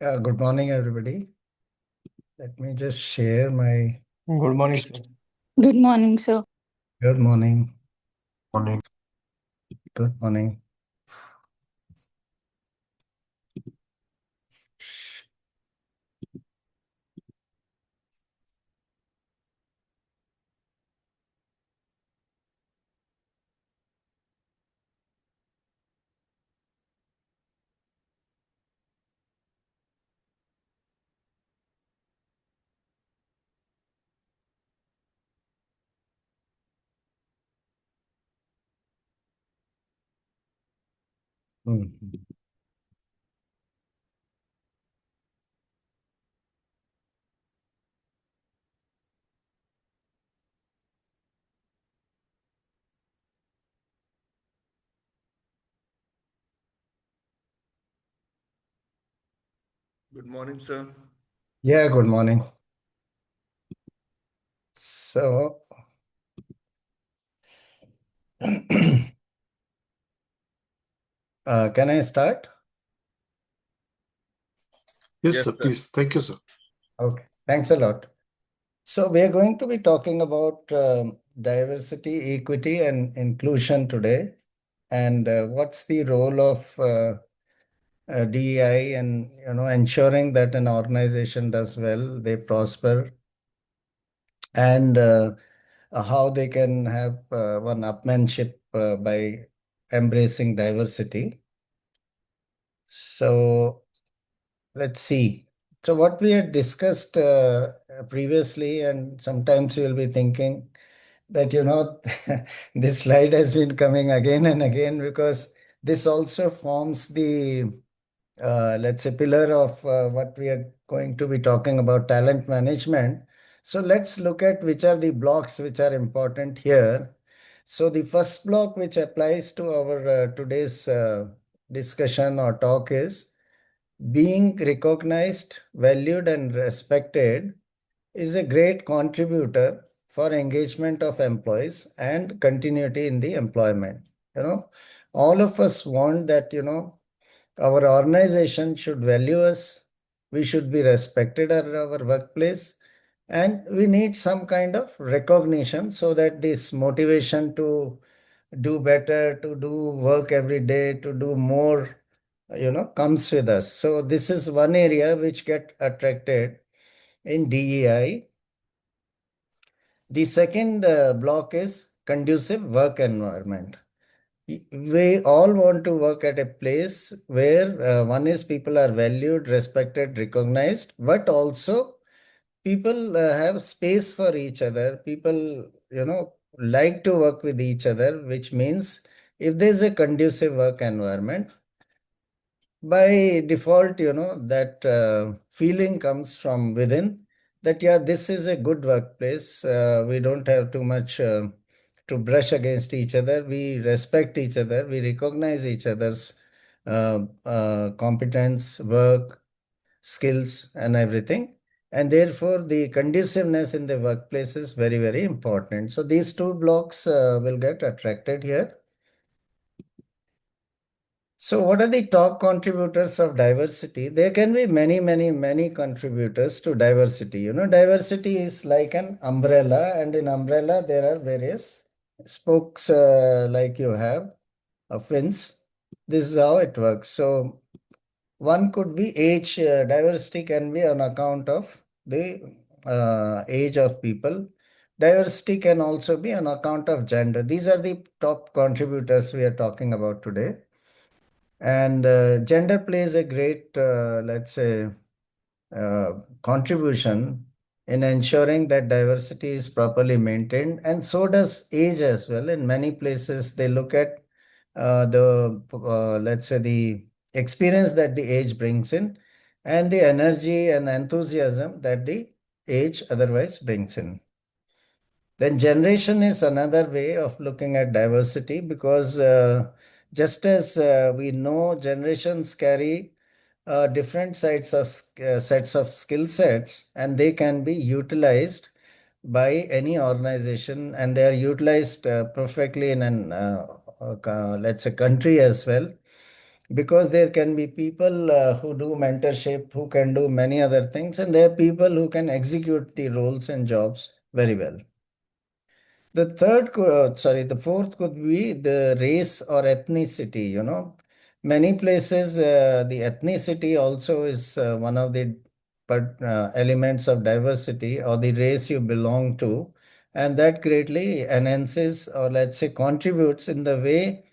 Good morning, everybody. Let me just share my Good morning, sir. Good morning, sir. good morning. Morning. Good morning. Mhm. Good morning, sir. Yeah, good morning. So, can I start? Yes, Yes, sir. sir. Please. Thank you, sir. Okay, thanks a lot. So, we are going to be talking about diversity, equity, and inclusion today, and what's the role of DEI and ensuring that an organization does well, they prosper, and how they can have one upmanship by embracing diversity. So let's see. So what we had discussed previously, and sometimes you'll be thinking that, this slide has been coming again and again because this also forms the let's say, pillar of what we are going to be talking about talent management. So let's look at which are the blocks which are important here. So the first block which applies to our today's discussion or talk is being recognized, valued, and respected is a great contributor for engagement of employees and continuity in the employment. You know, all of us want that, our organization should value us, we should be respected at our workplace, and we need some kind of recognition so that this motivation to do better, to do work every day, to do more, comes with us. So this is one area which get attracted in DEI. The second block is conducive work environment. We all want to work at a place where one is people are valued, respected, recognized, but also people have space for each other. People, like to work with each other, which means if there's a conducive work environment, by default, that feeling comes from within that, yeah, this is a good workplace. We don't have too much to brush against each other. We respect each other. We recognize each other's competence, work, skills, and everything. And therefore, the conduciveness in the workplace is very, very important. So these two blocks will get attracted here. So, what are the top contributors of diversity? There can be many, many, many contributors to diversity. Diversity is like an umbrella, and in umbrella, there are various spokes like you have fins. This is how it works. So, one could be age. Diversity can be on account of the age of people. Diversity can also be on account of gender. These are the top contributors we are talking about today. And gender plays a great, let's say, uh, contribution in ensuring that diversity is properly maintained. And so does age as well. In many places, they look at let's say, the experience that the age brings in and the energy and enthusiasm that the age otherwise brings in. Then generation is another way of looking at diversity because just as we know generations carry different sets of skill sets, and they can be utilized by any organization, and they are utilized perfectly in an let's say country as well. because there can be people who do mentorship, who can do many other things, and there are people who can execute the roles and jobs very well. The fourth could be the race or ethnicity. Many places the ethnicity also is one of the elements of diversity, or the race you belong to, and that greatly enhances, or let's say contributes in the way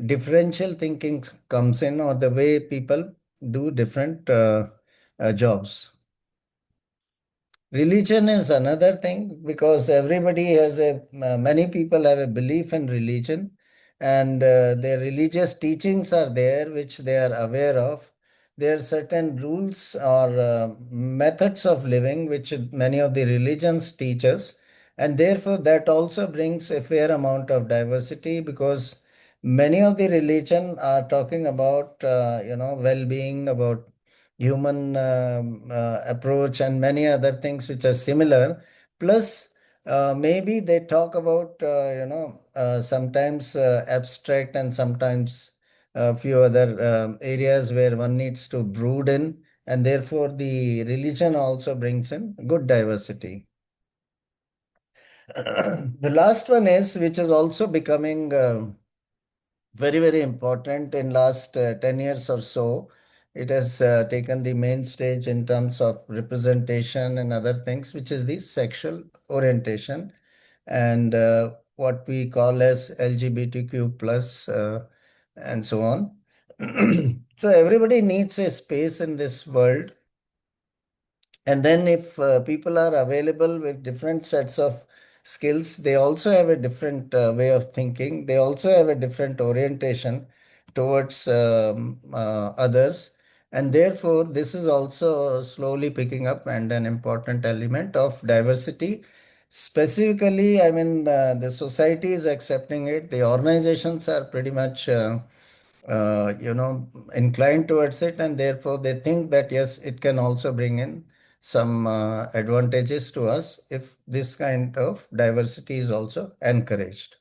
differential thinking comes in, or the way people do different jobs. Religion is another thing, because everybody many people have a belief in religion, and their religious teachings are there, which they are aware of. There are certain rules or methods of living which many of the religions teach us, and therefore that also brings a fair amount of diversity, because many of the religion are talking about well-being, about human approach, and many other things which are similar. Plus, maybe they talk about, sometimes abstract, and sometimes a few other areas where one needs to brood in, and therefore the religion also brings in good diversity. The last one is, which is also becoming very, very important in last 10 years or so. It has taken the main stage in terms of representation and other things, which is the sexual orientation, and what we call as LGBTQ plus, and so on. So everybody needs a space in this world, and then if people are available with different sets of skills, they also have a different way of thinking. They also have a different orientation towards others. And therefore, this is also slowly picking up and an important element of diversity. Specifically, I mean, the society is accepting it. The organizations are pretty much inclined towards it, and therefore they think that yes, it can also bring in some advantages to us if this kind of diversity is also encouraged.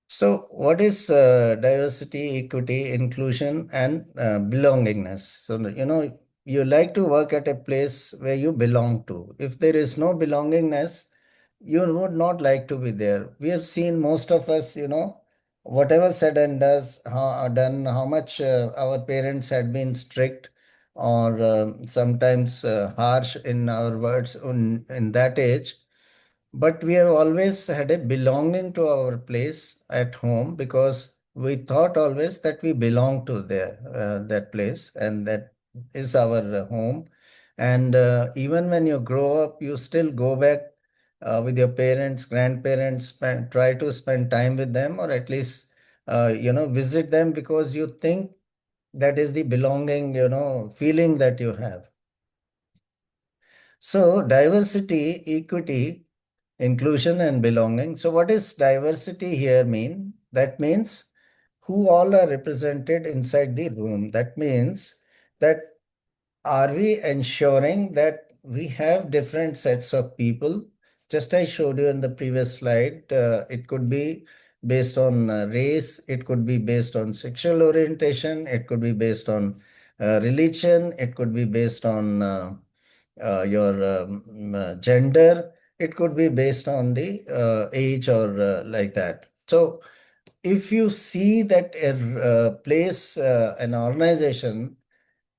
So, what is diversity, equity, inclusion, and belongingness? So, you like to work at a place where you belong to. If there is no belongingness, you would not like to be there. We have seen most of us, whatever said and done, how much our parents had been strict, or sometimes harsh in our words in that age, but we have always had a belonging to our place at home, because we thought always that we belong to that place, and that is our home. And even when you grow up, you still go back with your parents, grandparents, try to spend time with them, or at least visit them, because you think that is the belonging, feeling that you have. So diversity, equity, inclusion, and belonging. So what is diversity here mean? That means who all are represented inside the room. That means that are we ensuring that we have different sets of people? Just I showed you in the previous slide, it could be based on race, it could be based on sexual orientation, it could be based on religion, it could be based on your gender, it could be based on the age, or like that. So if you see that a place, an organization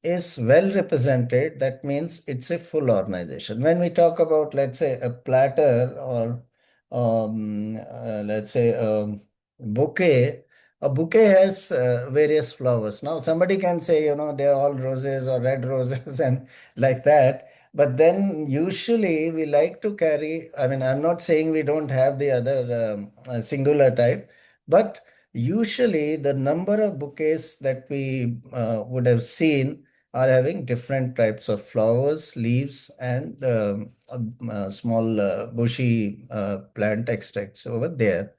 is well represented, that means it's a full organization. When we talk about, let's say, a platter, or let's say a bouquet has various flowers. Now, somebody can say, they're all roses or red roses and like that. But then usually we like to carry, I mean, I'm not saying we don't have the other singular type, but usually the number of bouquets that we would have seen are having different types of flowers, leaves, and small bushy plant extracts over there.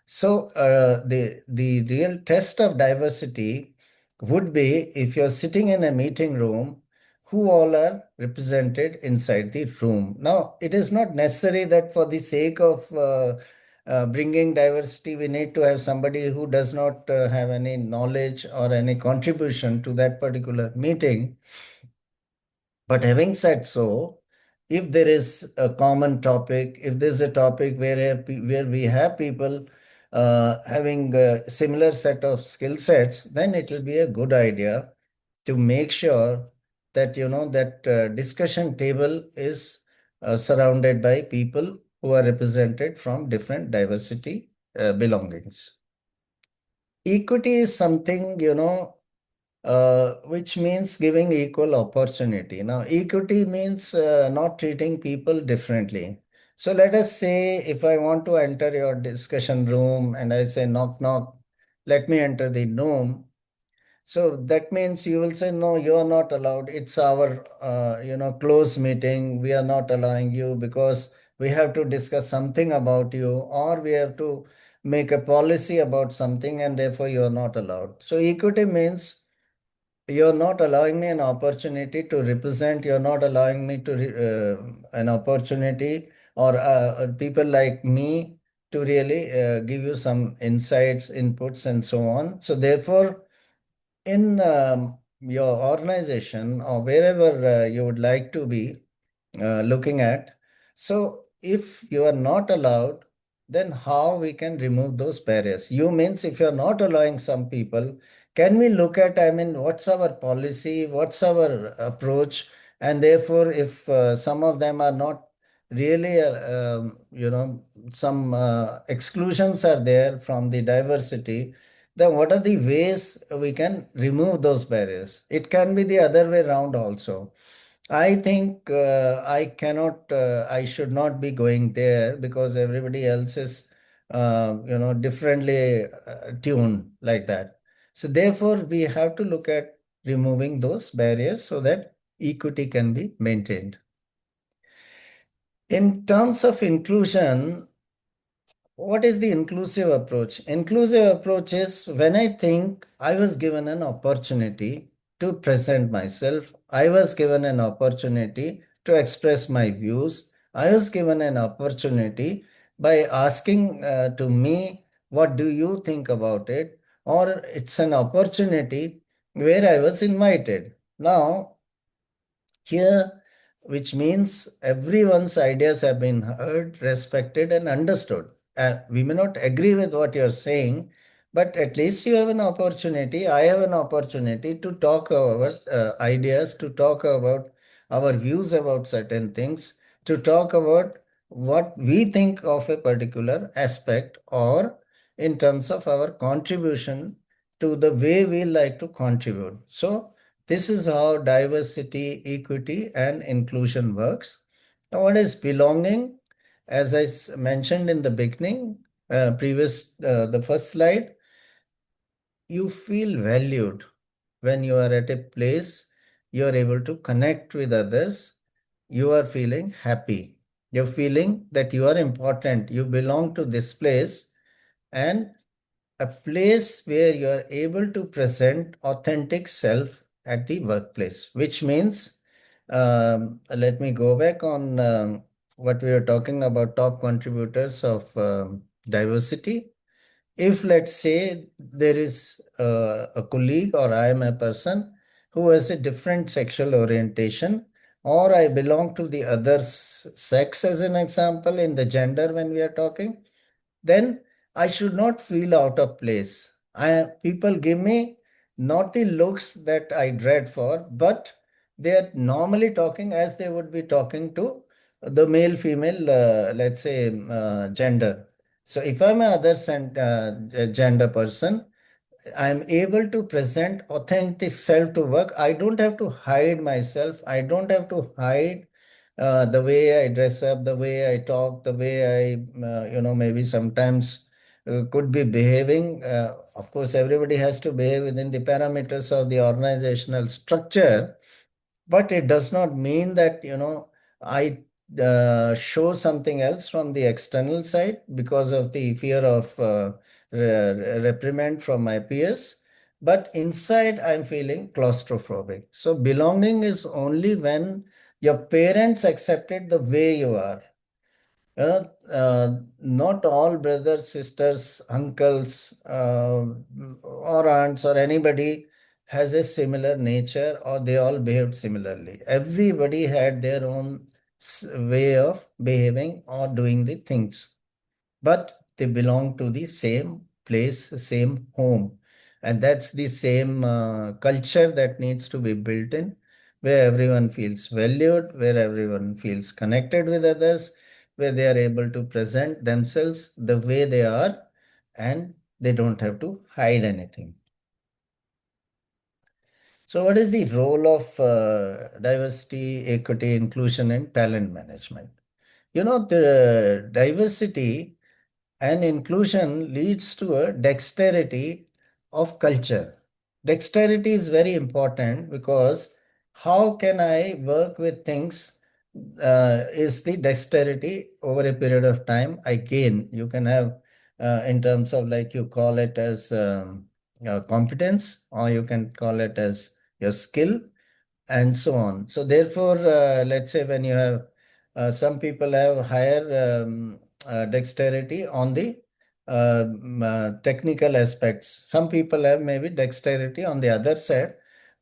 So the real test of diversity would be, if you're sitting in a meeting room, who all are represented inside the room. Now, it is not necessary that for the sake of bringing diversity, we need to have somebody who does not have any knowledge or any contribution to that particular meeting. But having said so, if there is a common topic, if there's a topic where we have people having a similar set of skill sets, then it will be a good idea to make sure that that discussion table is surrounded by people who are represented from different diversity belongings. Equity is something, which means giving equal opportunity. Now, equity means not treating people differently. So let us say if I want to enter your discussion room and I say, knock, knock, let me enter the room. So that means you will say, no, you are not allowed. It's our, close meeting. We are not allowing you because we have to discuss something about you, or we have to make a policy about something, and therefore you are not allowed. So equity means you're not allowing me an opportunity to represent. You're not allowing me to an opportunity or people like me to really give you some insights, inputs, and so on. So therefore, in your organization or wherever you would like to be looking at. So if you are not allowed, then how we can remove those barriers? You means if you're not allowing some people, can we look at, I mean, what's our policy, what's our approach? And therefore, if some of them are not really, some exclusions are there from the diversity, then what are the ways we can remove those barriers? It can be the other way around also. I think I should not be going there because everybody else is, differently tuned like that. So therefore, we have to look at removing those barriers so that equity can be maintained. In terms of inclusion, what is the inclusive approach? Inclusive approach is when I think I was given an opportunity to present myself, I was given an opportunity to express my views, I was given an opportunity by asking to me, what do you think about it? Or it's an opportunity where I was invited. Now, here, which means everyone's ideas have been heard, respected, and understood. We may not agree with what you're saying, but at least you have an opportunity. I have an opportunity to talk about ideas, to talk about our views about certain things, to talk about what we think of a particular aspect, or in terms of our contribution to the way we like to contribute. So, this is how diversity, equity, and inclusion works. Now, what is belonging? As I mentioned in the beginning, the first slide, you feel valued when you are at a place, you are able to connect with others, you are feeling happy. You're feeling that you are important, you belong to this place, and a place where you are able to present authentic self at the workplace, which means, let me go back on what we were talking about top contributors of diversity. If let's say there is a colleague or I am a person who has a different sexual orientation, or I belong to the other sex, as an example, in the gender when we are talking, then I should not feel out of place. People give me not the looks that I dread for, but they are normally talking as they would be talking to the male, female, let's say, gender. So if I'm a other gender person, I'm able to present authentic self to work. I don't have to hide myself. I don't have to hide the way I dress up, the way I talk, the way I, maybe sometimes could be behaving. Of course, everybody has to behave within the parameters of the organizational structure, but it does not mean that, I show something else from the external side because of the fear of reprimand from my peers. But inside, I'm feeling claustrophobic. So belonging is only when your parents accepted the way you are. Not all brothers, sisters, uncles, or aunts or anybody has a similar nature or they all behaved similarly. Everybody had their own way of behaving or doing the things, but they belong to the same place, same home. And that's the same culture that needs to be built in, where everyone feels valued, where everyone feels connected with others, where they are able to present themselves the way they are, and they don't have to hide anything. So, what is the role of diversity, equity, inclusion, and talent management? The diversity and inclusion leads to a dexterity of culture. Dexterity is very important because how can I work with things is the dexterity over a period of time I gain. You can have in terms of like you call it as competence, or you can call it as your skill and so on. So therefore, let's say when you have some people have higher dexterity on the technical aspects. Some people have maybe dexterity on the other side.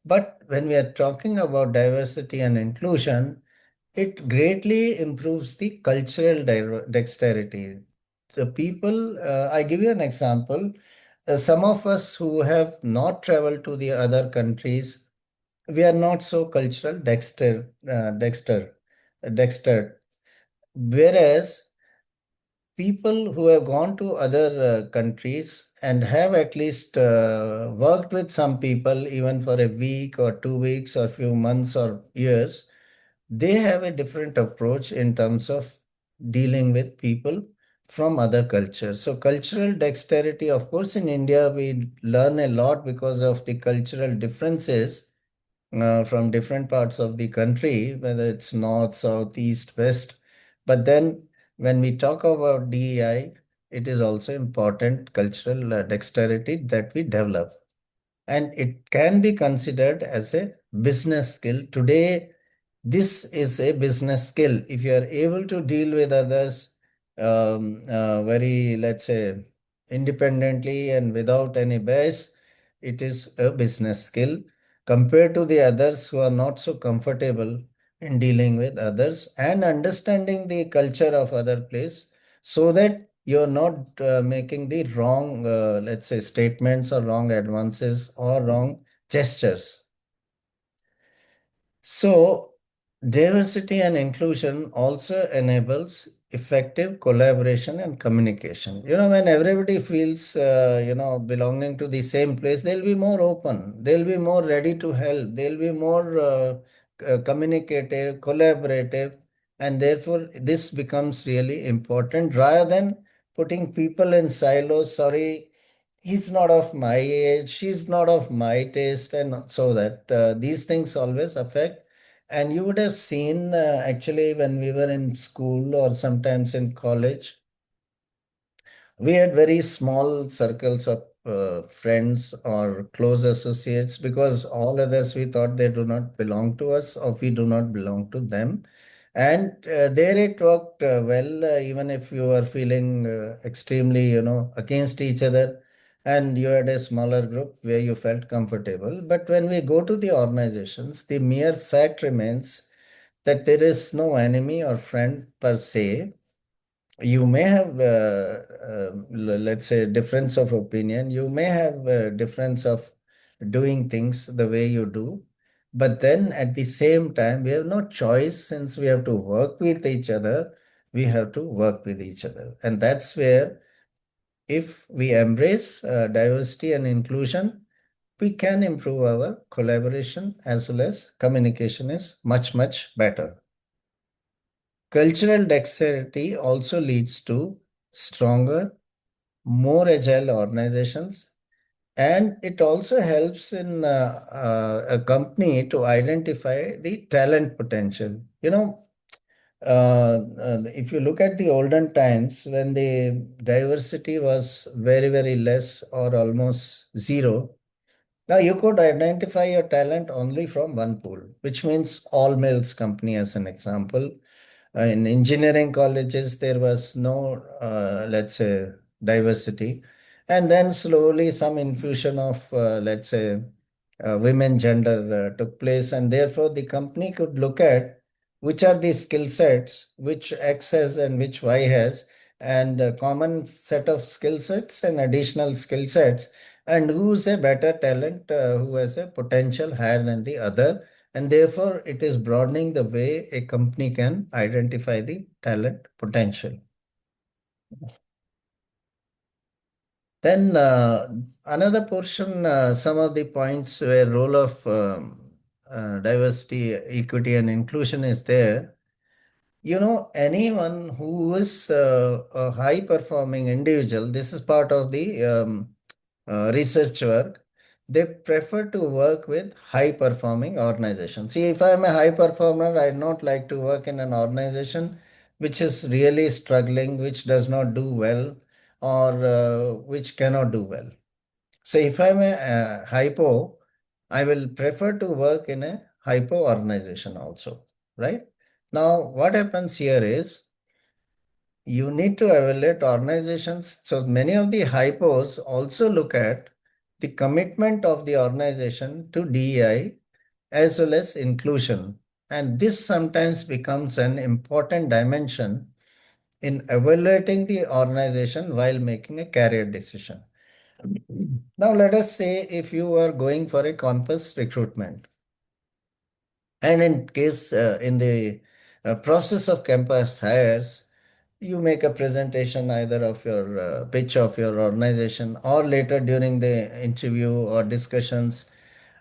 But when we are talking about diversity and inclusion, it greatly improves the cultural dexterity. The people, I give you an example. Some of us who have not traveled to the other countries, we are not so cultural dexter. Whereas people who have gone to other countries and have at least worked with some people even for a week or 2 weeks or few months or years, they have a different approach in terms of dealing with people from other cultures. So cultural dexterity, of course, in India, we learn a lot because of the cultural differences from different parts of the country, whether it's north, south, east, west. But then when we talk about DEI, it is also important cultural dexterity that we develop. And it can be considered as a business skill. Today, this is a business skill. If you are able to deal with others very, let's say, independently and without any bias, it is a business skill compared to the others who are not so comfortable in dealing with others and understanding the culture of other place, so that you're not making the wrong, let's say, statements or wrong advances or wrong gestures. So, diversity and inclusion also enables effective collaboration and communication. When everybody feels, belonging to the same place, they'll be more open, they'll be more ready to help, they'll be more communicative, collaborative, and therefore this becomes really important rather than putting people in silos. Sorry, he's not of my age, she's not of my taste, and so that these things always affect. And you would have seen actually when we were in school or sometimes in college, we had very small circles of friends or close associates, because all others we thought they do not belong to us or we do not belong to them. And there it worked well, even if you were feeling extremely, against each other, and you had a smaller group where you felt comfortable. But when we go to the organizations, the mere fact remains that there is no enemy or friend per se. You may have, let's say, difference of opinion. You may have a difference of doing things the way you do. But then at the same time, we have no choice. Since we have to work with each other, we have to work with each other. And that's where, if we embrace diversity and inclusion, we can improve our collaboration as well as communication is much, much better. Cultural dexterity also leads to stronger, more agile organizations, and it also helps in a company to identify the talent potential. If you look at the olden times when the diversity was very, very less or almost zero, now you could identify your talent only from one pool, which means all males company as an example. In engineering colleges, there was no, let's say, diversity. And then slowly some infusion of, let's say, women gender took place. And therefore, the company could look at which are the skill sets, which X has and which Y has, and a common set of skill sets and additional skill sets, and who's a better talent, who has a potential higher than the other, and therefore it is broadening the way a company can identify the talent potential. Then another portion, some of the points where role of diversity, equity, and inclusion is there. Anyone who is a high performing individual, this is part of the research work, they prefer to work with high performing organizations. See, if I'm a high performer, I'd not like to work in an organization which is really struggling, which does not do well, or which cannot do well. So if I'm a hypo, I will prefer to work in a hypo organization also, right? Now, what happens here is you need to evaluate organizations. So many of the hypos also look at the commitment of the organization to DEI as well as inclusion. And this sometimes becomes an important dimension in evaluating the organization while making a career decision. Now, let us say if you are going for a campus recruitment, and in case in the process of campus hires, you make a presentation either of your pitch of your organization, or later during the interview or discussions,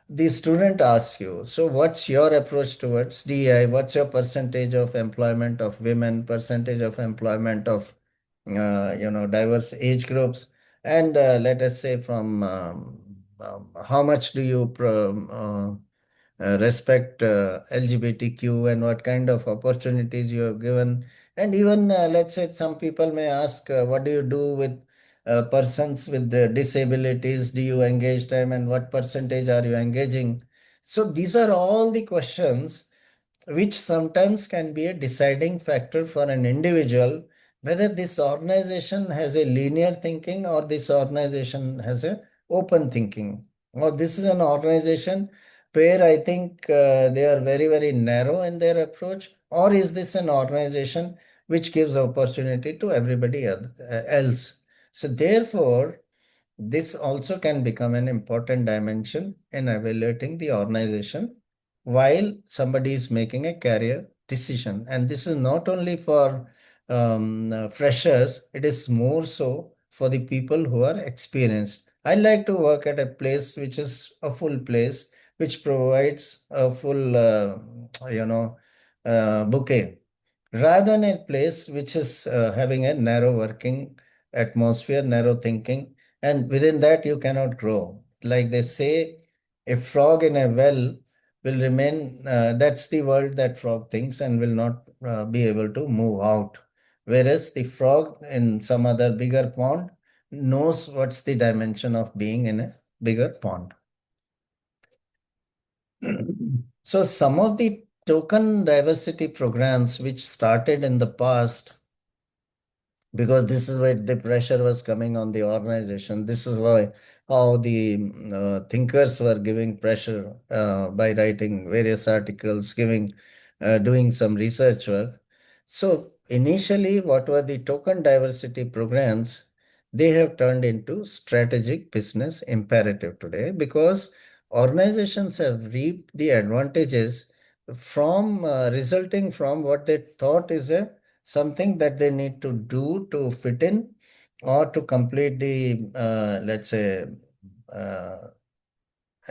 the student asks you, so what's your approach towards DEI? What's your percentage of employment of women, percentage of employment of diverse age groups? And let us say from how much do you respect LGBTQ, and what kind of opportunities you have given. And even let's say some people may ask, what do you do with persons with disabilities? Do you engage them, and what percentage are you engaging? So these are all the questions which sometimes can be a deciding factor for an individual whether this organization has a linear thinking, or this organization has a open thinking, or this is an organization where I think they are very, very narrow in their approach, or is this an organization which gives opportunity to everybody else. So therefore, this also can become an important dimension in evaluating the organization while somebody is making a career decision. And this is not only for freshers, it is more so for the people who are experienced. I like to work at a place which is a full place, which provides a full, bouquet, rather than a place which is having a narrow working atmosphere, narrow thinking, and within that you cannot grow. Like they say, a frog in a well will remain, that's the world that frog thinks, and will not be able to move out. Whereas the frog in some other bigger pond knows what's the dimension of being in a bigger pond. So some of the token diversity programs which started in the past, because this is where the pressure was coming on the organization. This is why how the thinkers were giving pressure by writing various articles, doing some research work. So initially, what were the token diversity programs? They have turned into strategic business imperative today, because organizations have reaped the advantages from resulting from what they thought is a something that they need to do to fit in, or to complete the, let's say, uh,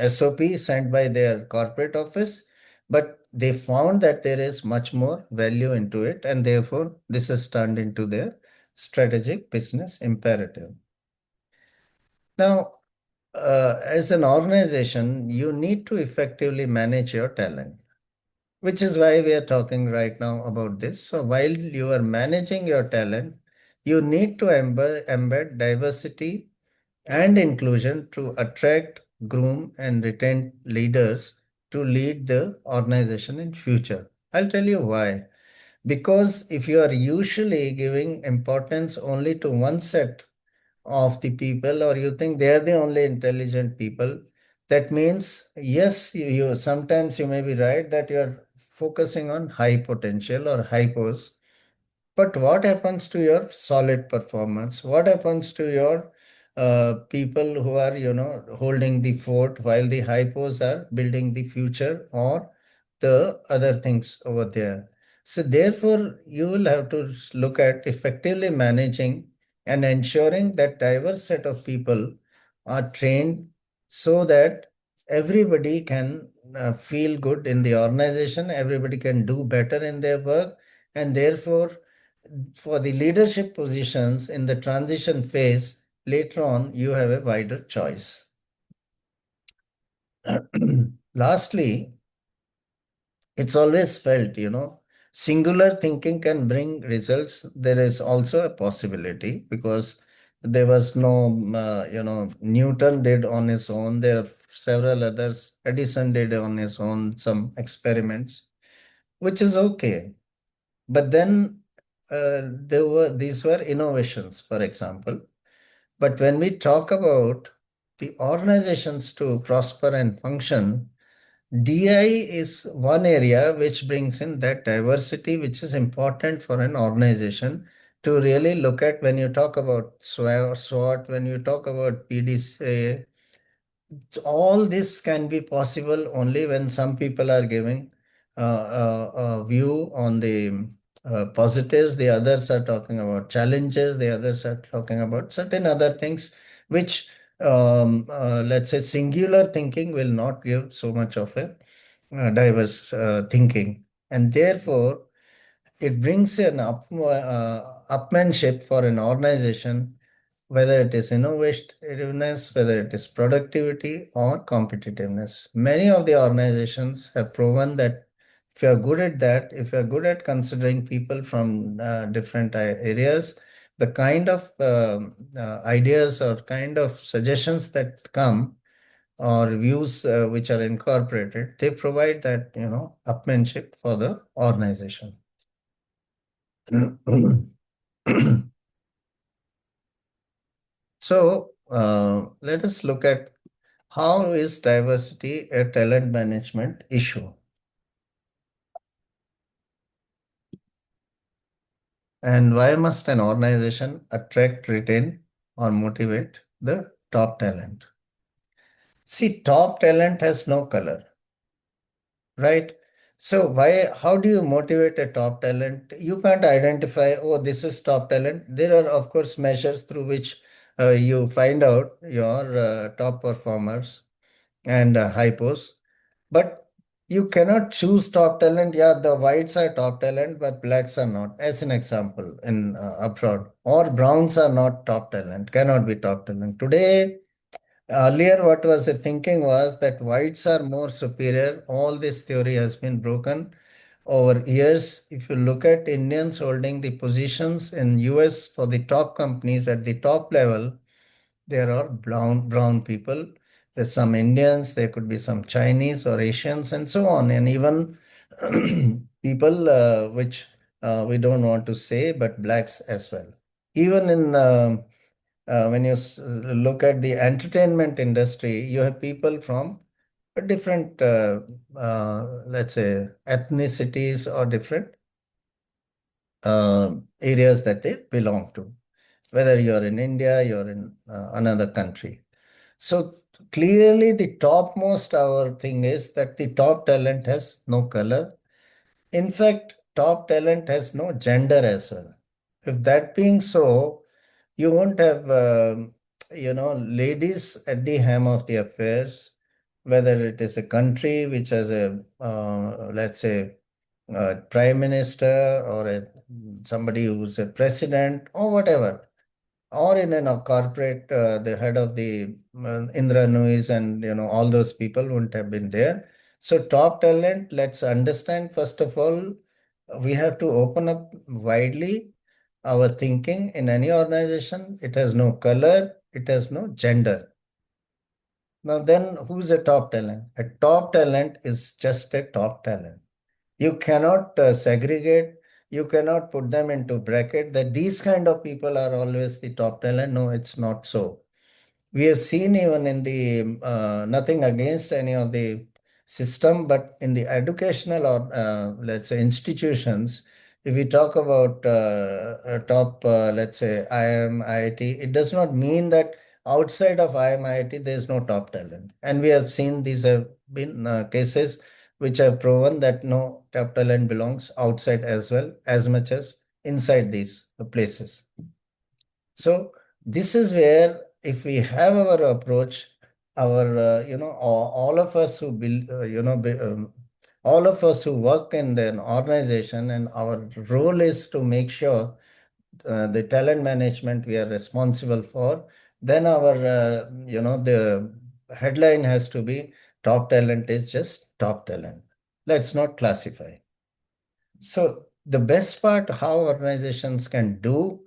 SOP sent by their corporate office. But they found that there is much more value into it, and therefore this has turned into their strategic business imperative. Now, as an organization, you need to effectively manage your talent, which is why we are talking right now about this. So while you are managing your talent, you need to embed diversity and inclusion to attract, groom, and retain leaders to lead the organization in future. I'll tell you why. Because if you are usually giving importance only to one set of the people, or you think they are the only intelligent people, that means, yes, you sometimes you may be right that you are focusing on high potential or hypos, but what happens to your solid performance? What happens to your people who are, holding the fort while the hypos are building the future or the other things over there? So therefore, you will have to look at effectively managing and ensuring that diverse set of people are trained so that everybody can feel good in the organization, everybody can do better in their work, and therefore for the leadership positions in the transition phase, later on, you have a wider choice. Lastly, it's always felt, singular thinking can bring results. There is also a possibility because there was no, Newton did on his own. There are several others. Edison did on his own some experiments, which is okay. But then these were innovations, for example. But when we talk about the organizations to prosper and function, DI is one area which brings in that diversity, which is important for an organization to really look at when you talk about SWOT, when you talk about PDCA. All this can be possible only when some people are giving a view on the positives, the others are talking about challenges, the others are talking about certain other things, which, let's say, singular thinking will not give so much of a diverse thinking. And therefore, it brings an upmanship for an organization, whether it is innovativeness, whether it is productivity or competitiveness. Many of the organizations have proven that if you are good at that, if you are good at considering people from different areas, the kind of ideas or kind of suggestions that come or views which are incorporated, they provide that, upmanship for the organization. So let us look at how is diversity a talent management issue, and why must an organization attract, retain, or motivate the top talent? See, top talent has no color, right? So how do you motivate a top talent? You can't identify, oh, this is top talent. There are, of course, measures through which you find out your top performers and hypos. But you cannot choose top talent. Yeah, the whites are top talent, but blacks are not. As an example, in abroad, or browns are not top talent, cannot be top talent. Today, earlier, what was the thinking was that whites are more superior. All this theory has been broken over years. If you look at Indians holding the positions in US for the top companies at the top level, there are brown people. There's some Indians, there could be some Chinese or Asians and so on, and even people which we don't want to say, but blacks as well. Even in when you look at the entertainment industry, you have people from different, let's say, ethnicities or different areas that they belong to, whether you're in India, you're in another country. So clearly, the topmost our thing is that the top talent has no color. In fact, top talent has no gender as well. If that being so, you won't have, ladies at the helm of the affairs, whether it is a country which has a, let's say, prime minister or somebody who's a president or whatever, or in a corporate, the head of the Indra Nuis and all those people wouldn't have been there. So top talent, let's understand first of all, we have to open up widely our thinking in any organization. It has no color, it has no gender. Now then, who's a top talent? A top talent is just a top talent. You cannot segregate. you cannot put them into bracket that these kind of people are always the top talent. No, it's not so. We have seen even in the nothing against any of the system, but in the educational or let's say institutions, if we talk about top, let's say IIM, IIT, it does not mean that outside of IIM, IIT there is no top talent. And we have seen these have been cases which have proven that no top talent belongs outside as well as much as inside these places. So this is where if we have our approach, our all of us who build, all of us who work in an organization, and our role is to make sure the talent management we are responsible for. Then our the headline has to be top talent is just top talent. Let's not classify. So the best part how organizations can do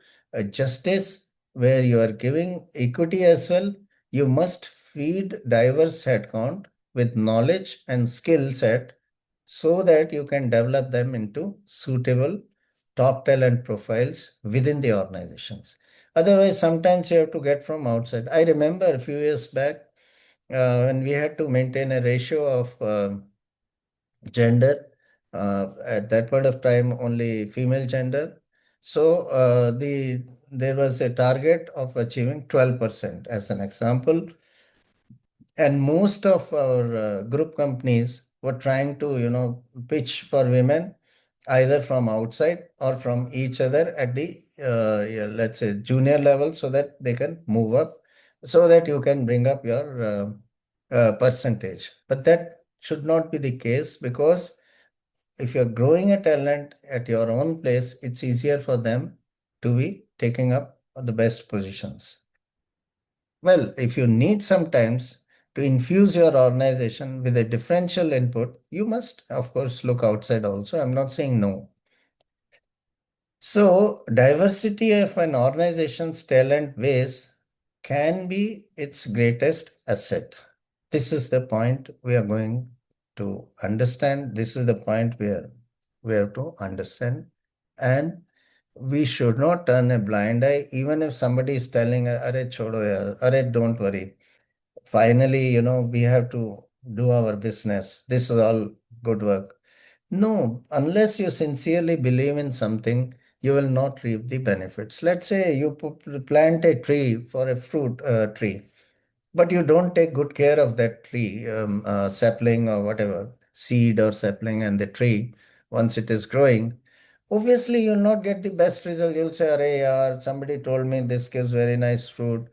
justice where you are giving equity as well, you must feed diverse headcount with knowledge and skill set so that you can develop them into suitable top talent profiles within the organizations. Otherwise, sometimes you have to get from outside. I remember a few years back when we had to maintain a ratio of gender. At that point of time, only female gender. So there was a target of achieving 12% as an example. And most of our group companies were trying to, pitch for women either from outside or from each other at the, yeah, let's say, junior level so that they can move up, so that you can bring up your percentage. But that should not be the case because if you're growing a talent at your own place, it's easier for them to be taking up the best positions. Well, if you need sometimes to infuse your organization with a differential input, you must, of course, look outside also. I'm not saying no. So, diversity of an organization's talent base can be its greatest asset. This is the point we are going to understand. This is the point we have to understand. And we should not turn a blind eye, even if somebody is telling, Arey, chodo yaar, Arey, don't worry. Finally, we have to do our business. This is all good work. No, unless you sincerely believe in something, you will not reap the benefits. Let's say you plant a tree for a fruit tree, but you don't take good care of that tree, sapling or whatever, seed or sapling and the tree once it is growing. Obviously, you'll not get the best result. You'll say, Arey, yaar, somebody told me this gives very nice fruit.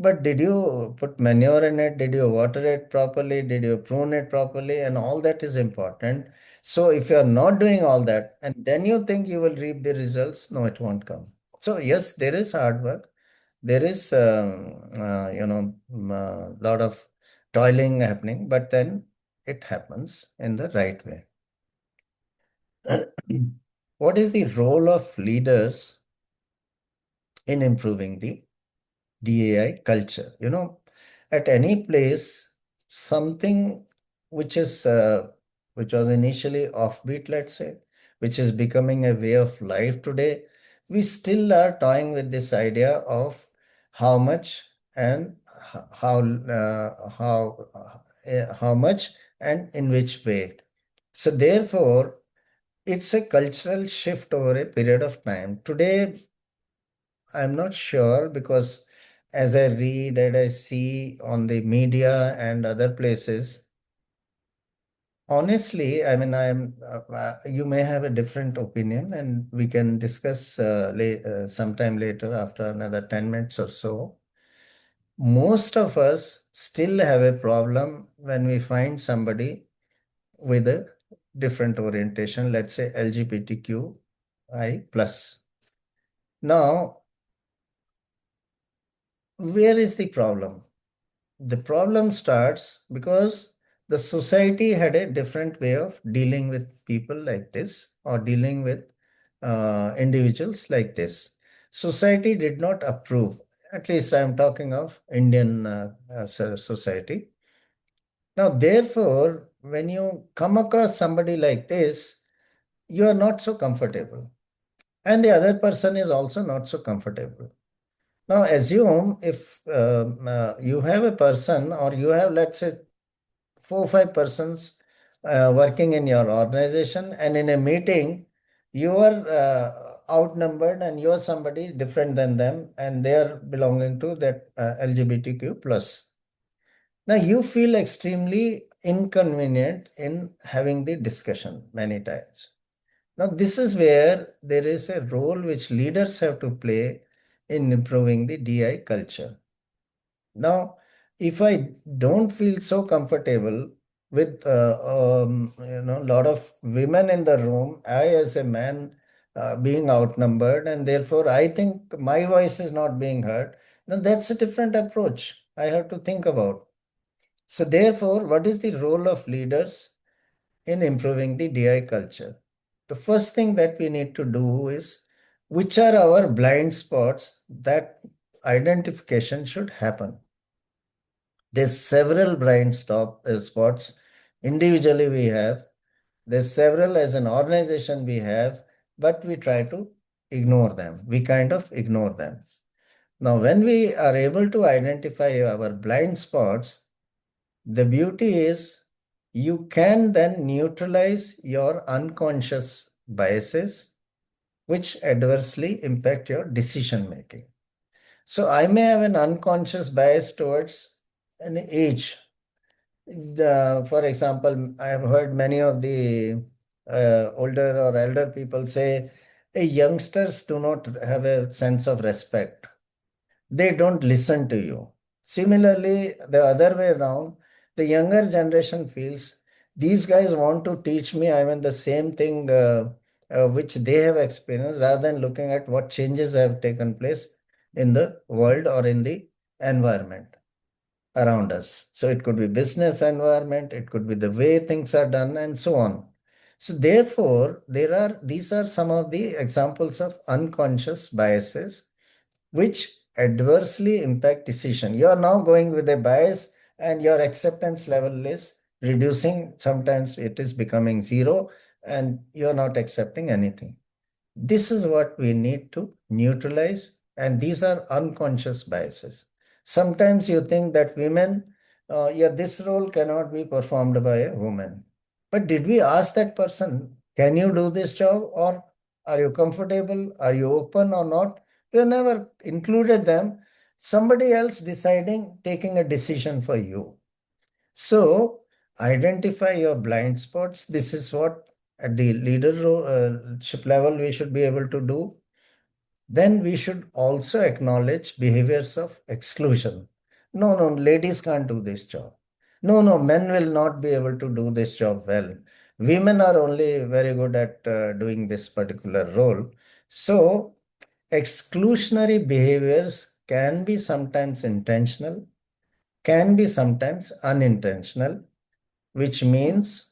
But did you put manure in it? Did you water it properly? Did you prune it properly? And all that is important. So if you're not doing all that and then you think you will reap the results, no, it won't come. So yes, there is hard work. There is, lot of toiling happening, but then it happens in the right way. What is the role of leaders in improving the DAI culture? At any place, something which is which was initially offbeat, let's say, which is becoming a way of life today, we still are toying with this idea of how much and how much and in which way. So therefore, it's a cultural shift over a period of time. Today, I'm not sure because as I read and I see on the media and other places, honestly, I mean, you may have a different opinion and we can discuss sometime later after another 10 minutes or so. Most of us still have a problem when we find somebody with a different orientation, let's say LGBTQI plus. Now, where is the problem? The problem starts because the society had a different way of dealing with people like this or dealing with individuals like this. Society did not approve. At least I'm talking of Indian society. Now, therefore, when you come across somebody like this, you are not so comfortable. and the other person is also not so comfortable. Now, assume if you have a person, or you have, let's say, 4 or 5 persons working in your organization, and in a meeting, you are outnumbered and you are somebody different than them, and they are belonging to that LGBTQ plus. Now, you feel extremely inconvenient in having the discussion many times. Now, this is where there is a role which leaders have to play in improving the DI culture. Now, if I don't feel so comfortable with a lot of women in the room, I as a man being outnumbered, and therefore I think my voice is not being heard, now that's a different approach I have to think about. So therefore, what is the role of leaders in improving the DI culture? The first thing that we need to do is, which are our blind spots that identification should happen. There's several spots individually we have. There's several as an organization we have, but we try to ignore them. We kind of ignore them. Now, when we are able to identify our blind spots, the beauty is you can then neutralize your unconscious biases, which adversely impact your decision making. So I may have an unconscious bias towards an age. For example, I have heard many of the older or elder people say, "Hey, youngsters do not have a sense of respect. They don't listen to you." Similarly, the other way around, the younger generation feels these guys want to teach me, I mean, the same thing which they have experienced, rather than looking at what changes have taken place in the world or in the environment around us. So it could be business environment, it could be the way things are done, and so on. So therefore, these are some of the examples of unconscious biases which adversely impact decision. You are now going with a bias and your acceptance level is reducing. Sometimes it is becoming zero and you're not accepting anything. This is what we need to neutralize, and these are unconscious biases. Sometimes you think that women, yeah, this role cannot be performed by a woman. But did we ask that person, can you do this job, or are you comfortable? Are you open or not? We never included them. Somebody else deciding, taking a decision for you. So identify your blind spots. This is what at the leadership level we should be able to do. Then we should also acknowledge behaviors of exclusion. No, no, ladies can't do this job. No, no, men will not be able to do this job well. Women are only very good at doing this particular role. So exclusionary behaviors can be sometimes intentional, can be sometimes unintentional, which means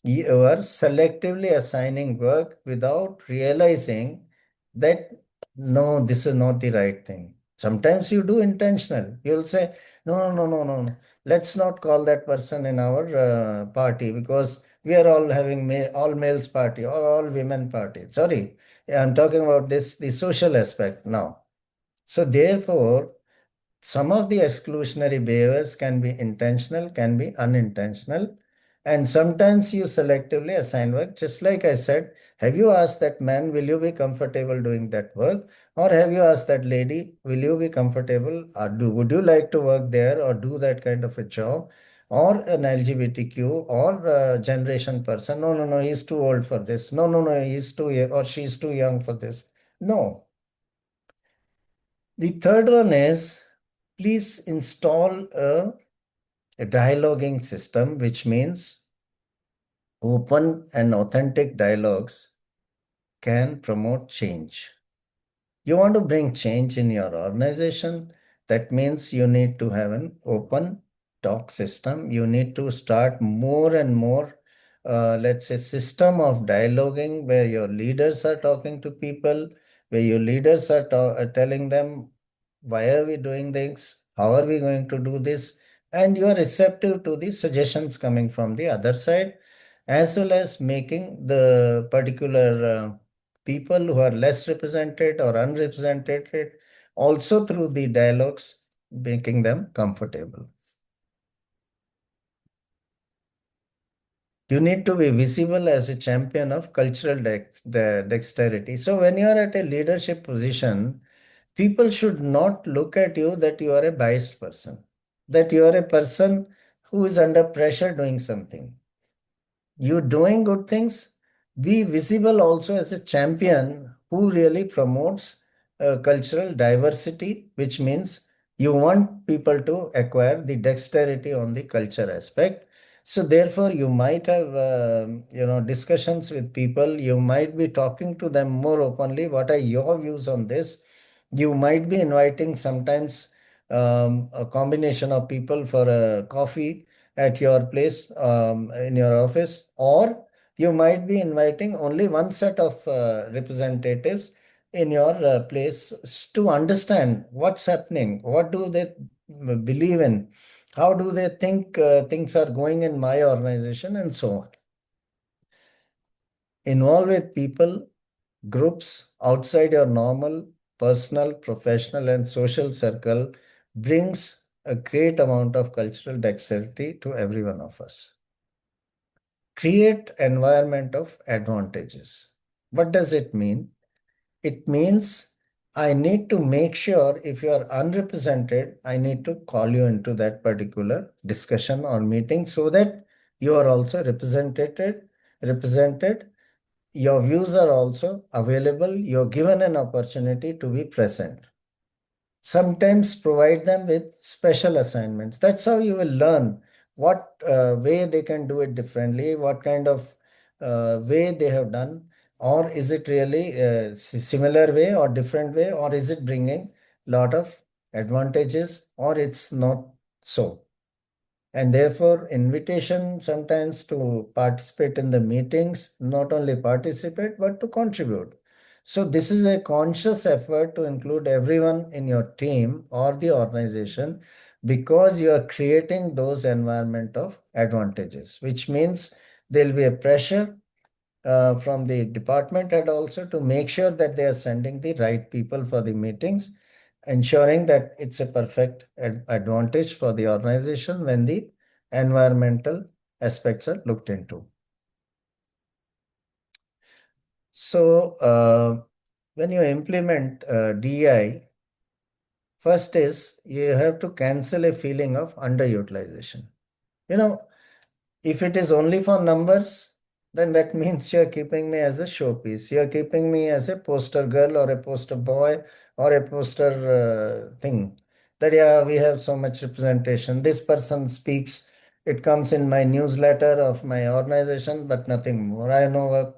you are selectively assigning work without realizing that no, this is not the right thing. Sometimes you do intentional. You'll say, no, no, no, no, no. Let's not call that person in our party because we are all having all males party or all women party. Sorry, I'm talking about the social aspect now. So therefore, some of the exclusionary behaviors can be intentional, can be unintentional, and sometimes you selectively assign work. Just like I said, have you asked that man, will you be comfortable doing that work? Or have you asked that lady, will you be comfortable or would you like to work there or do that kind of a job? Or an LGBTQ or generation person, no, no, no, he's too old for this. No, no, no, he's too or she's too young for this. No. The third one is, please install a dialoguing system, which means open and authentic dialogues can promote change. You want to bring change in your organization, that means you need to have an open talk system. You need to start more and more, let's say, system of dialoguing where your leaders are talking to people, where your leaders are telling them, why are we doing this? How are we going to do this? And you are receptive to the suggestions coming from the other side, as well as making the particular people who are less represented or unrepresented, also through the dialogues, making them comfortable. You need to be visible as a champion of cultural dexterity. So when you are at a leadership position, people should not look at you that you are a biased person, that you are a person who is under pressure doing something. You doing good things, be visible also as a champion who really promotes cultural diversity, which means you want people to acquire the dexterity on the culture aspect. So therefore, you might have discussions with people. You might be talking to them more openly. What are your views on this? You might be inviting sometimes a combination of people for a coffee at your place, in your office, or you might be inviting only one set of representatives in your place to understand what's happening, what do they believe in, how do they think things are going in my organization, and so on. Involve with people, groups outside your normal personal, professional, and social circle brings a great amount of cultural dexterity to every one of us. Create environment of advantages. What does it mean? It means I need to make sure if you are unrepresented, I need to call you into that particular discussion or meeting so that you are also represented. Your views are also available. You're given an opportunity to be present. Sometimes provide them with special assignments. That's how you will learn what way they can do it differently, what kind of way they have done, or is it really a similar way or different way, or is it bringing lot of advantages, or it's not so. And therefore, invitation sometimes to participate in the meetings, not only participate, but to contribute. So this is a conscious effort to include everyone in your team or the organization because you are creating those environment of advantages, which means there'll be a pressure from the department head also to make sure that they are sending the right people for the meetings, ensuring that it's a perfect advantage for the organization when the environmental aspects are looked into. So when you implement DI, first is you have to cancel a feeling of underutilization. You know, if it is only for numbers, then that means you're keeping me as a showpiece. You're keeping me as a poster girl or a poster boy or a poster thing. That, yeah, we have so much representation. This person speaks. It comes in my newsletter of my organization, but nothing more. I know work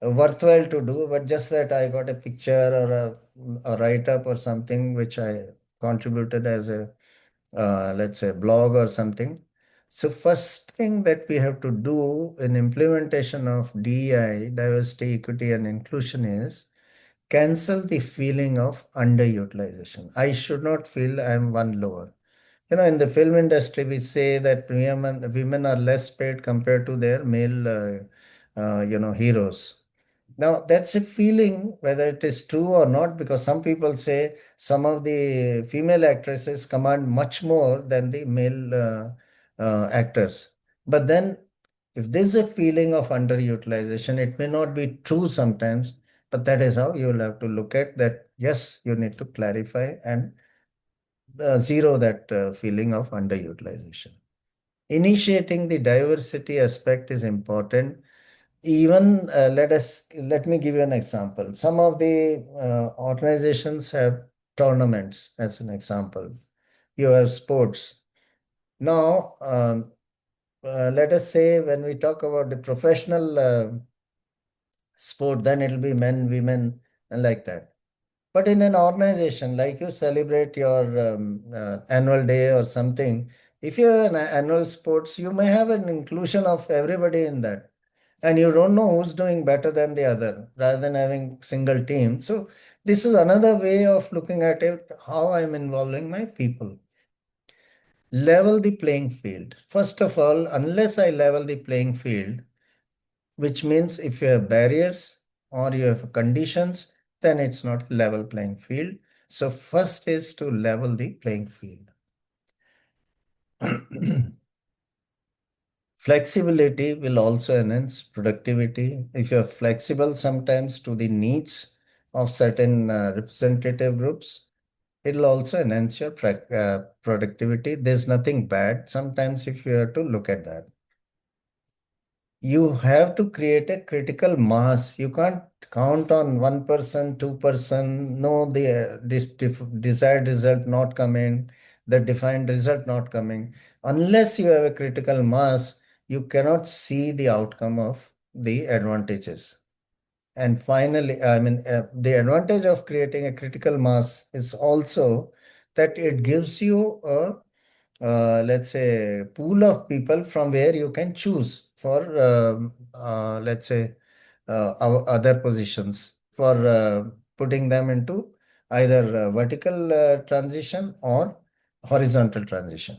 worthwhile to do, but just that I got a picture or a write-up or something which I contributed as a let's say blog or something. So first thing that we have to do in implementation of DEI, diversity, equity, and inclusion is cancel the feeling of underutilization. I should not feel I am one lower. In the film industry, we say that women are less paid compared to their male, heroes. Now, that's a feeling, whether it is true or not, because some people say some of the female actresses command much more than the male actors. But then, if there's a feeling of underutilization, it may not be true sometimes, but that is how you will have to look at that. Yes, you need to clarify and zero that feeling of underutilization. Initiating the diversity aspect is important. Even let me give you an example. Some of the organizations have tournaments, as an example. You have sports. Now, let us say when we talk about the professional sport, then it'll be men, women, and like that. But in an organization, like you celebrate your annual day or something, if you have an annual sports, you may have an inclusion of everybody in that. And you don't know who's doing better than the other, rather than having single team. So this is another way of looking at it, how I'm involving my people. Level the playing field. First of all, unless I level the playing field, which means if you have barriers, or you have conditions, then it's not a level playing field. So first is to level the playing field. Flexibility will also enhance productivity. If you're flexible sometimes to the needs of certain representative groups, it'll also enhance your productivity. There's nothing bad sometimes if you have to look at that. You have to create a critical mass. You can't count on 1%, 2%. No, the desired result not coming, the defined result not coming. Unless you have a critical mass, you cannot see the outcome of the advantages. And finally, the advantage of creating a critical mass is also that it gives you a let's say, pool of people from where you can choose for, let's say, our other positions for putting them into either vertical transition or horizontal transition.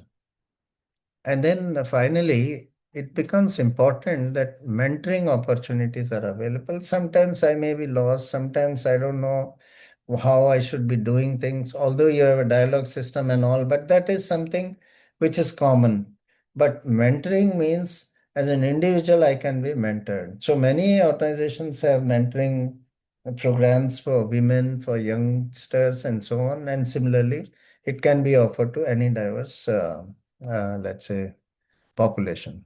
And then finally, it becomes important that mentoring opportunities are available. Sometimes I may be lost, sometimes I don't know how I should be doing things, although you have a dialogue system and all, but that is something which is common. But mentoring means as an individual, I can be mentored. So many organizations have mentoring programs for women, for youngsters, and so on. And similarly, it can be offered to any diverse, let's say, population.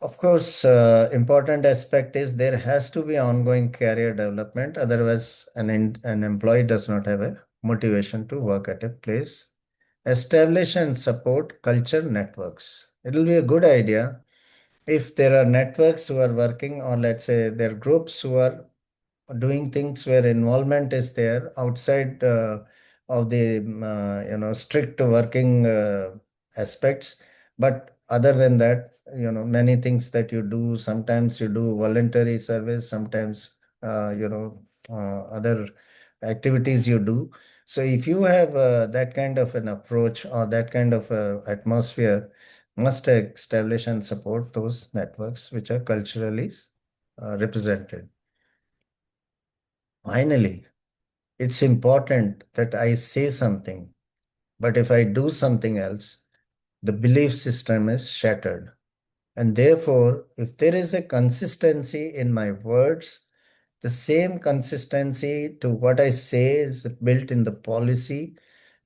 Of course, important aspect is there has to be ongoing career development. Otherwise, an employee does not have a motivation to work at a place. Establish and support culture networks. It will be a good idea if there are networks who are working, or let's say there are groups who are doing things where involvement is there outside of the strict working aspects. But other than that, many things that you do, sometimes you do voluntary service, sometimes other activities you do. So if you have that kind of an approach or that kind of atmosphere, must establish and support those networks which are culturally represented. Finally, it's important that I say something, but if I do something else, the belief system is shattered. And therefore, if there is a consistency in my words, the same consistency to what I say is built in the policy,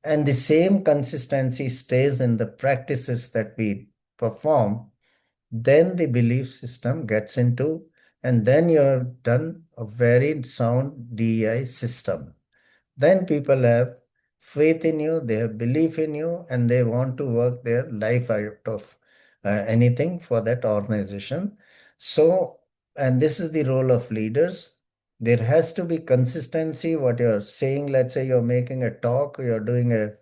and the same consistency stays in the practices that we perform, then the belief system gets into, and then you have done a very sound DEI system. Then people have faith in you, they have belief in you, and they want to work their life out of anything for that organization. So, and this is the role of leaders. There has to be consistency. What you're saying, let's say you're making a talk, you're doing a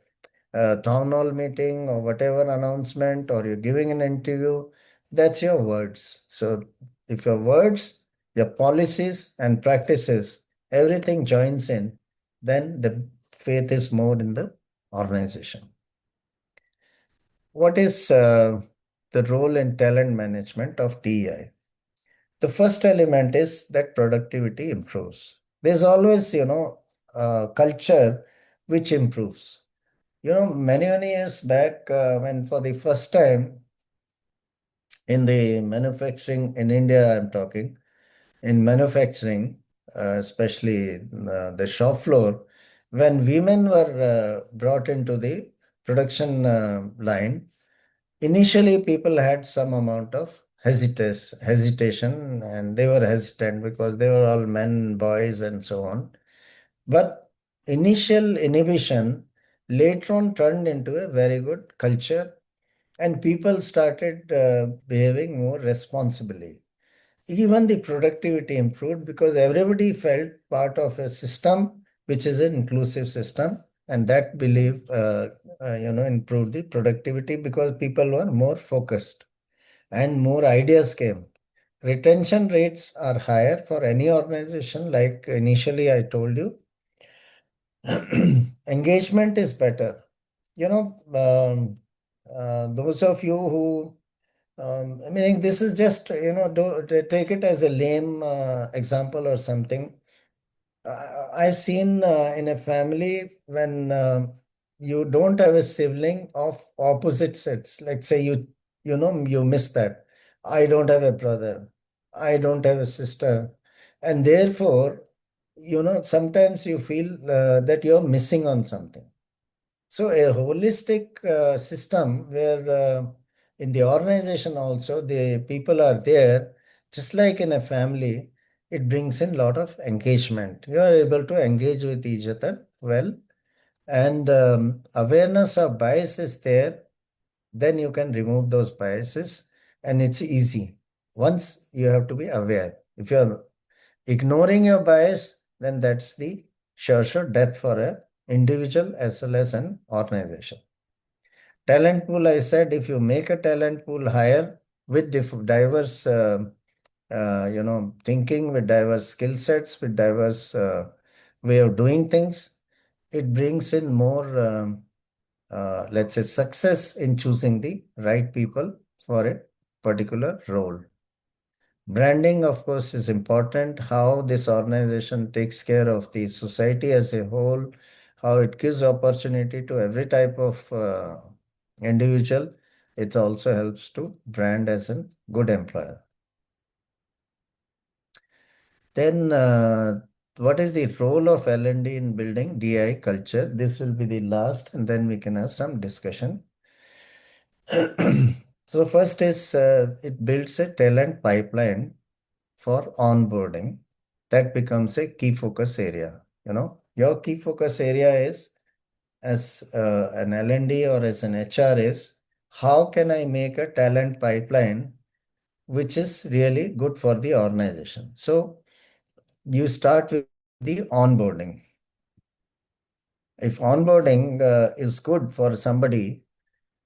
town hall meeting or whatever announcement, or you're giving an interview, that's your words. So if your words, your policies and practices, everything joins in, then the faith is more in the organization. What is the role in talent management of DEI? The first element is that productivity improves. There's always, culture which improves. Many, many years back, when for the first time in the manufacturing in India, I'm talking, in manufacturing, especially the shop floor, when women were brought into the production line, initially people had some amount of hesitation, and they were hesitant because they were all men, boys, and so on. But initial inhibition later on turned into a very good culture, and people started behaving more responsibly. Even the productivity improved because everybody felt part of a system which is an inclusive system, and that belief, improved the productivity because people were more focused and more ideas came. Retention rates are higher for any organization, like initially I told you. Engagement is better. Those of you who Meaning this is just, take it as a lame example or something. I've seen in a family when you don't have a sibling of opposite sets. Let's say you miss that. I don't have a brother. I don't have a sister. And therefore, sometimes you feel that you're missing on something. So a holistic system where in the organization also the people are there, just like in a family, it brings in a lot of engagement. You are able to engage with each other well, and awareness of bias is there. Then you can remove those biases, and it's easy. Once you have to be aware. If you're ignoring your bias, then that's the sure death for a individual as well as an organization. Talent pool, I said, if you make a talent pool higher with diverse, thinking, with diverse skill sets, with diverse way of doing things, it brings in more, let's say, success in choosing the right people for a particular role. Branding, of course, is important. How this organization takes care of the society as a whole, how it gives opportunity to every type of individual. It also helps to brand as a good employer. Then, what is the role of L&D in building DI culture? This will be the last, and then we can have some discussion. So first is it builds a talent pipeline for onboarding. That becomes a key focus area. Your key focus area is as an L&D or as an HR is how can I make a talent pipeline which is really good for the organization. So you start with the onboarding. If onboarding is good for somebody,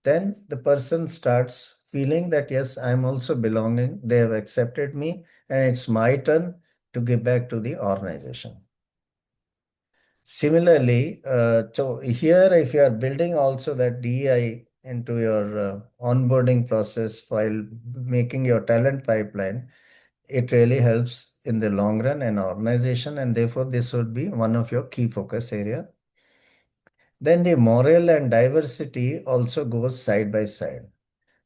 then the person starts feeling that, yes, I'm also belonging. They have accepted me, and it's my turn to give back to the organization. Similarly, so here, if you are building also that DEI into your onboarding process while making your talent pipeline, it really helps in the long run an organization, and therefore this would be one of your key focus area. Then the morale and diversity also goes side by side.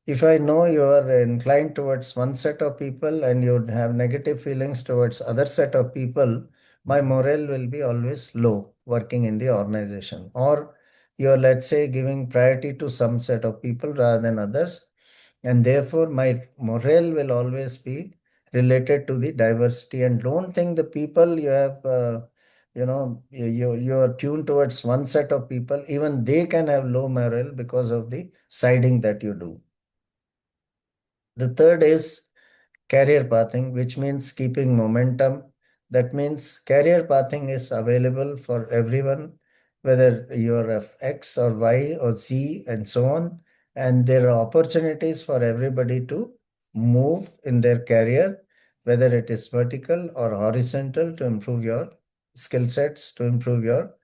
If I know you are inclined towards one set of people and you have negative feelings towards other set of people, my morale will be always low working in the organization. Or you're, let's say, giving priority to some set of people rather than others. And therefore, my morale will always be related to the diversity. And don't think the people you have, you're tuned towards one set of people, even they can have low morale because of the siding that you do. The third is career pathing, which means keeping momentum. That means career pathing is available for everyone, whether you're of X or Y or Z and so on. And there are opportunities for everybody to move in their career, whether it is vertical or horizontal, to improve your skill sets, to improve your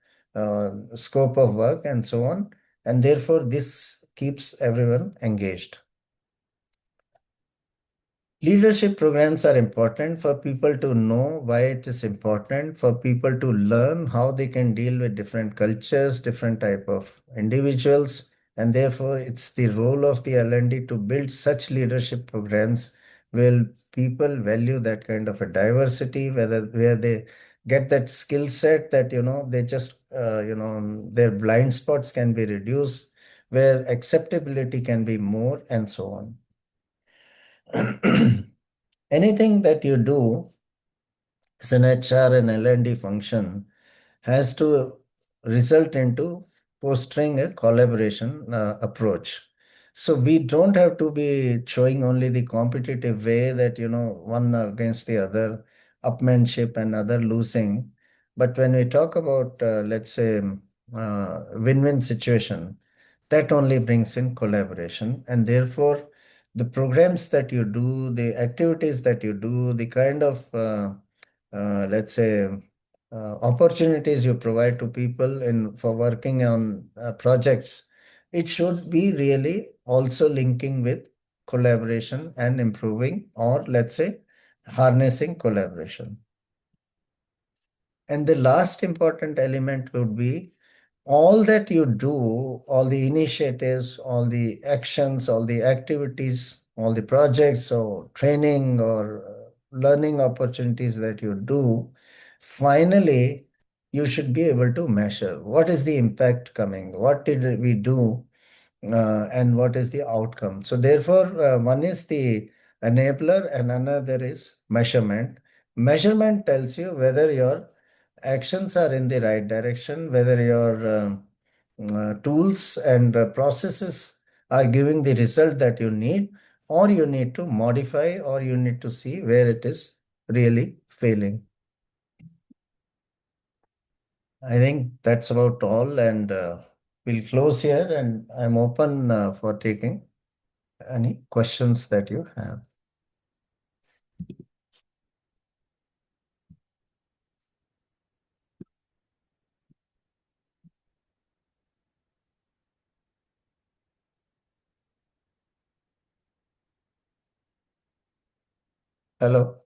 scope of work, and so on. And therefore, this keeps everyone engaged. Leadership programs are important for people to know why it is important, for people to learn how they can deal with different cultures, different type of individuals, and therefore it's the role of the L&D to build such leadership programs where people value that kind of a diversity, where they get that skill set that they just their blind spots can be reduced, where acceptability can be more, and so on. Anything that you do as an HR and L&D function has to result into fostering a collaboration approach. So we don't have to be showing only the competitive way that, one against the other, upmanship and other losing. But when we talk about, let's say, win-win situation, that only brings in collaboration. And therefore, the programs that you do, the activities that you do, the kind of, let's say, opportunities you provide to people in for working on projects, it should be really also linking with collaboration and improving, or let's say, harnessing collaboration. And the last important element would be all that you do, all the initiatives, all the actions, all the activities, all the projects or training or learning opportunities that you do, finally, you should be able to measure what is the impact coming, what did we do, and what is the outcome. So therefore, one is the enabler and another is measurement. Measurement tells you whether your actions are in the right direction, whether your tools and processes are giving the result that you need, or you need to modify, or you need to see where it is really failing. I think that's about all, and we'll close here, and I'm open for taking any questions that you have. Hello.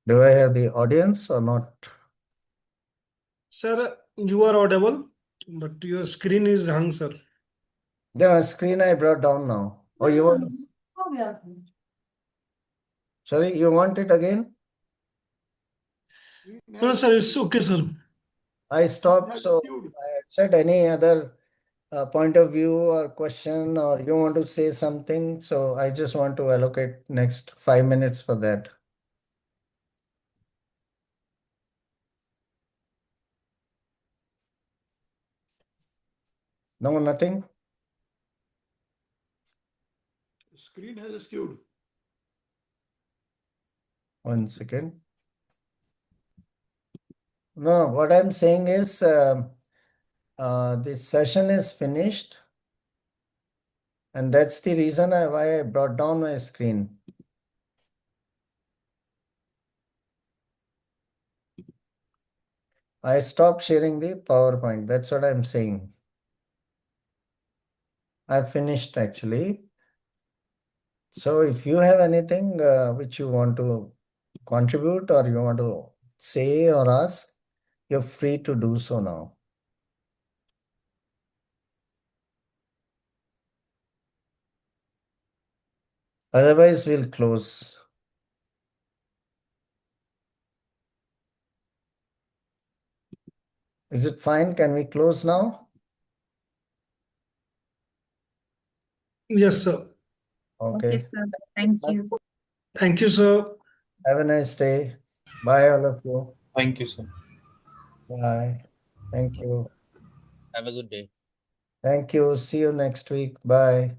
Do I have the audience or not? Sir, you are audible, but your screen is hung, sir. The screen I brought down now. Oh, you want? Sorry, you want it again? No, sir, it's okay, sir. I stopped, so I had said any other point of view or question, or you want to say something. So I just want to allocate next 5 minutes for that. No, nothing? Screen has skewed. 1 second. No, what I'm saying is this session is finished. And that's the reason why I brought down my screen. I stopped sharing the PowerPoint. That's what I'm saying. I finished actually. So if you have anything which you want to contribute or you want to say or ask, you're free to do so now. Otherwise, we'll close. Is it fine? Can we close now? Yes, sir. Okay. sir. Thank you. Thank you, sir. Have a nice day. Bye, all of you. Thank you, sir. Bye. Thank you. Have a good day. Thank you. See you next week. Bye.